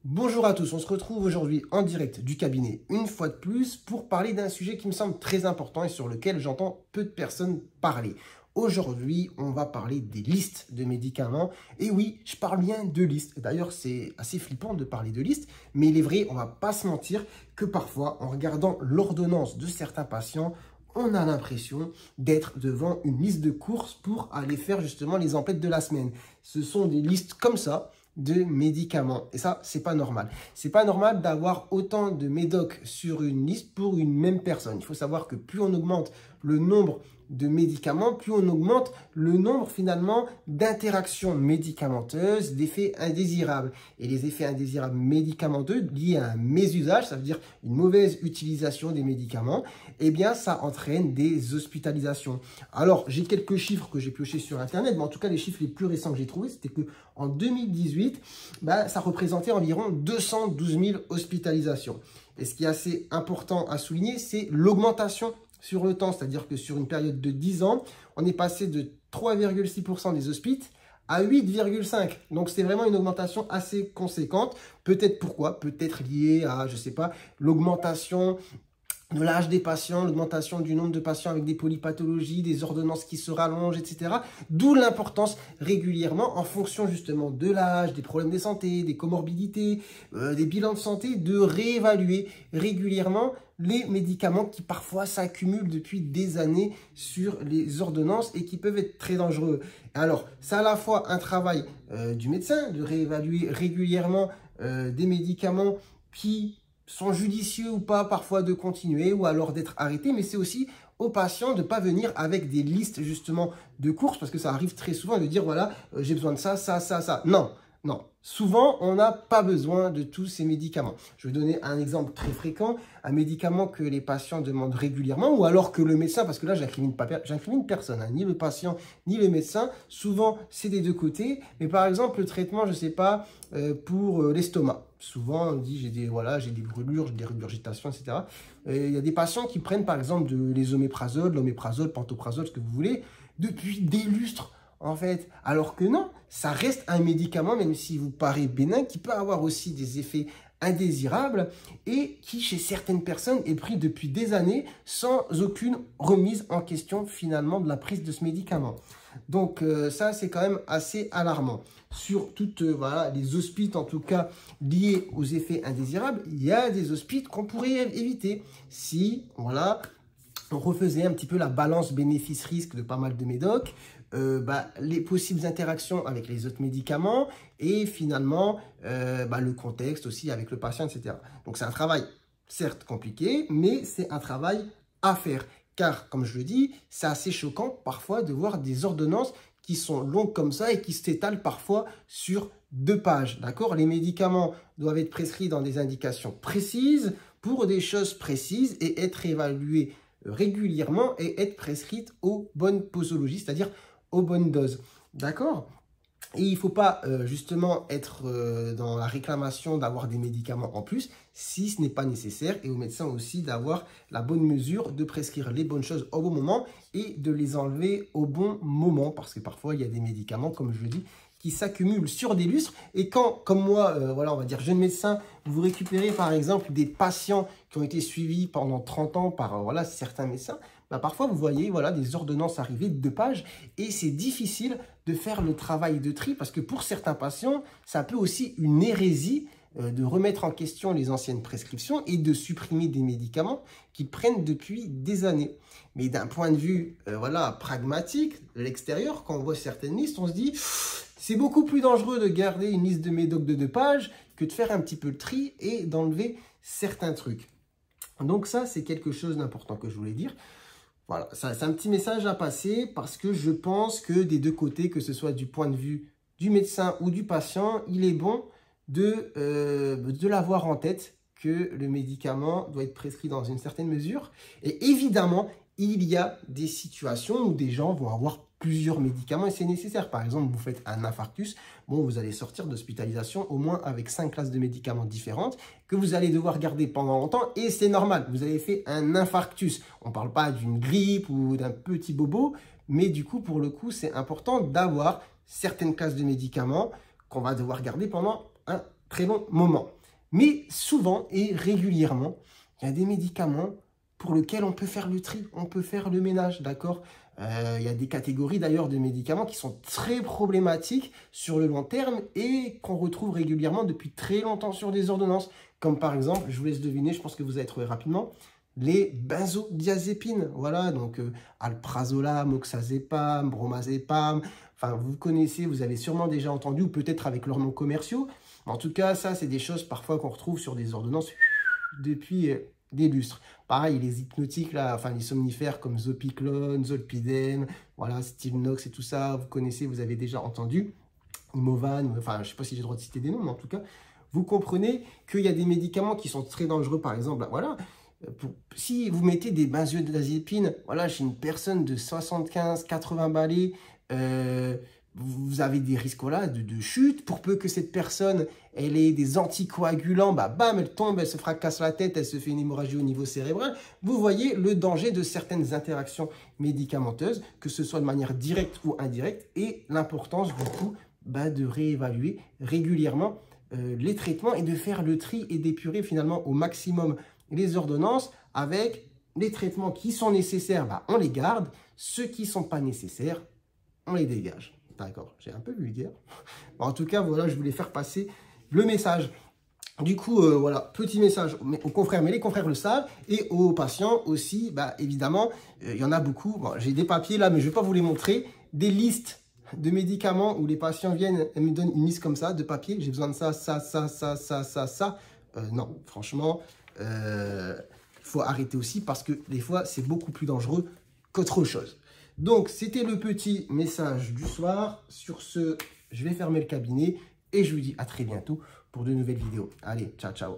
Bonjour à tous, on se retrouve aujourd'hui en direct du cabinet une fois de plus pour parler d'un sujet qui me semble très important et sur lequel j'entends peu de personnes parler. Aujourd'hui, on va parler des listes de médicaments. Et oui, je parle bien de listes. D'ailleurs, c'est assez flippant de parler de listes, mais il est vrai, on ne va pas se mentir, que parfois, en regardant l'ordonnance de certains patients, on a l'impression d'être devant une liste de courses pour aller faire justement les emplettes de la semaine. Ce sont des listes comme ça de médicaments. Et ça, c'est pas normal. C'est pas normal d'avoir autant de médocs sur une liste pour une même personne. Il faut savoir que plus on augmente le nombre de médicaments, plus on augmente le nombre finalement d'interactions médicamenteuses, d'effets indésirables. Et les effets indésirables médicamenteux liés à un mésusage, ça veut dire une mauvaise utilisation des médicaments, eh bien ça entraîne des hospitalisations. Alors, j'ai quelques chiffres que j'ai piochés sur Internet, mais en tout cas, les chiffres les plus récents que j'ai trouvés, c'était qu'en 2018, ça représentait environ 212 000 hospitalisations. Et ce qui est assez important à souligner, c'est l'augmentation sur le temps, c'est-à-dire que sur une période de 10 ans, on est passé de 3,6% des hospites à 8,5%. Donc, c'est vraiment une augmentation assez conséquente. Peut-être pourquoi? Peut-être lié à, je ne sais pas, l'augmentation de l'âge des patients, l'augmentation du nombre de patients avec des polypathologies, des ordonnances qui se rallongent, etc. D'où l'importance régulièrement, en fonction justement de l'âge, des problèmes de santé, des comorbidités, des bilans de santé, de réévaluer régulièrement les médicaments qui parfois s'accumulent depuis des années sur les ordonnances et qui peuvent être très dangereux. Alors, c'est à la fois un travail du médecin de réévaluer régulièrement des médicaments qui sont judicieux ou pas, parfois de continuer ou alors d'être arrêtés, mais c'est aussi aux patients de ne pas venir avec des listes justement de courses, parce que ça arrive très souvent de dire voilà, j'ai besoin de ça, ça, ça, ça. Non, non. Souvent, on n'a pas besoin de tous ces médicaments. Je vais donner un exemple très fréquent, un médicament que les patients demandent régulièrement, ou alors que le médecin, parce que là, j'incrimine personne, hein, ni le patient, ni le médecin. Souvent, c'est des deux côtés. Mais par exemple, le traitement, je ne sais pas, pour l'estomac. Souvent, on dit j'ai des brûlures, j'ai des régurgitations, etc. Il y a des patients qui prennent par exemple les oméprazole, l'oméprazole, pantoprazole, ce que vous voulez, depuis des lustres. En fait, alors que non, ça reste un médicament, même s'il vous paraît bénin, qui peut avoir aussi des effets indésirables et qui, chez certaines personnes, est pris depuis des années sans aucune remise en question finalement de la prise de ce médicament. Donc ça, c'est quand même assez alarmant. Sur toutes les hospites, en tout cas, liés aux effets indésirables, il y a des hospites qu'on pourrait éviter si, on refaisait un petit peu la balance bénéfice-risque de pas mal de médocs, les possibles interactions avec les autres médicaments et finalement le contexte aussi avec le patient, etc. Donc c'est un travail certes compliqué, mais c'est un travail à faire. Car, comme je le dis, c'est assez choquant parfois de voir des ordonnances qui sont longues comme ça et qui s'étalent parfois sur 2 pages. D'accord? Les médicaments doivent être prescrits dans des indications précises pour des choses précises et être évalués régulièrement et être prescrites aux bonnes posologies, c'est-à-dire aux bonnes doses. D'accord? Et il ne faut pas justement être dans la réclamation d'avoir des médicaments en plus si ce n'est pas nécessaire, et aux médecins aussi d'avoir la bonne mesure de prescrire les bonnes choses au bon moment et de les enlever au bon moment, parce que parfois il y a des médicaments, comme je le dis, qui s'accumulent sur des lustres. Et quand, comme moi, on va dire jeune médecin, vous récupérez par exemple des patients qui ont été suivis pendant 30 ans par certains médecins, parfois vous voyez des ordonnances arriver de 2 pages et c'est difficile de faire le travail de tri parce que pour certains patients, c'est un peu aussi une hérésie de remettre en question les anciennes prescriptions et de supprimer des médicaments qu'ils prennent depuis des années. Mais d'un point de vue pragmatique, de l'extérieur, quand on voit certaines listes, on se dit c'est beaucoup plus dangereux de garder une liste de médocs de 2 pages que de faire un petit peu le tri et d'enlever certains trucs. Donc ça, c'est quelque chose d'important que je voulais dire. Voilà, c'est un petit message à passer parce que je pense que des deux côtés, que ce soit du point de vue du médecin ou du patient, il est bon de l'avoir en tête que le médicament doit être prescrit dans une certaine mesure. Et évidemment, il y a des situations où des gens vont avoir plusieurs médicaments et c'est nécessaire. Par exemple, vous faites un infarctus, bon, vous allez sortir d'hospitalisation au moins avec 5 classes de médicaments différentes que vous allez devoir garder pendant longtemps et c'est normal. Vous avez fait un infarctus. On ne parle pas d'une grippe ou d'un petit bobo, mais du coup, pour le coup, c'est important d'avoir certaines classes de médicaments qu'on va devoir garder pendant un très long moment. Mais souvent et régulièrement, il y a des médicaments pour lesquels on peut faire le tri, on peut faire le ménage, d'accord? Il y a des catégories d'ailleurs de médicaments qui sont très problématiques sur le long terme et qu'on retrouve régulièrement depuis très longtemps sur des ordonnances. Comme par exemple, je vous laisse deviner, je pense que vous allez trouver rapidement, les benzodiazépines. Voilà, donc alprazolam, oxazépam, bromazépam. Enfin, vous connaissez, vous avez sûrement déjà entendu, ou peut-être avec leurs noms commerciaux. En tout cas, ça, c'est des choses parfois qu'on retrouve sur des ordonnances depuis des lustres. Pareil, les hypnotiques, là, enfin les somnifères comme Zopiclone, Zolpidem, voilà, Stilnox et tout ça, vous connaissez, vous avez déjà entendu. Imovan, enfin, je ne sais pas si j'ai le droit de citer des noms, mais en tout cas, vous comprenez qu'il y a des médicaments qui sont très dangereux, par exemple, voilà. Si vous mettez des benzodiazépines, voilà, chez une personne de 75-80 balais, vous avez des risques voilà, de chute. Pour peu que cette personne elle ait des anticoagulants, bah, bam, elle tombe, elle se fracasse la tête, elle se fait une hémorragie au niveau cérébral. Vous voyez le danger de certaines interactions médicamenteuses, que ce soit de manière directe ou indirecte, et l'importance du coup bah, de réévaluer régulièrement les traitements et de faire le tri et d'épurer finalement au maximum les ordonnances avec les traitements qui sont nécessaires, bah, on les garde, ceux qui ne sont pas nécessaires, on les dégage. D'accord, j'ai un peu vulgaire. En tout cas, voilà, je voulais faire passer le message. Du coup, voilà, petit message aux confrères, mais les confrères le savent, et aux patients aussi, bah, évidemment, il y en a beaucoup. Bon, j'ai des papiers là, mais je ne vais pas vous les montrer. Des listes de médicaments où les patients viennent et me donnent une liste comme ça, de papier. J'ai besoin de ça, ça, ça, ça, ça, ça, ça. Non, franchement, faut arrêter aussi parce que des fois, c'est beaucoup plus dangereux qu'autre chose. Donc, c'était le petit message du soir. Sur ce, je vais fermer le cabinet et je vous dis à très bientôt pour de nouvelles vidéos. Allez, ciao, ciao.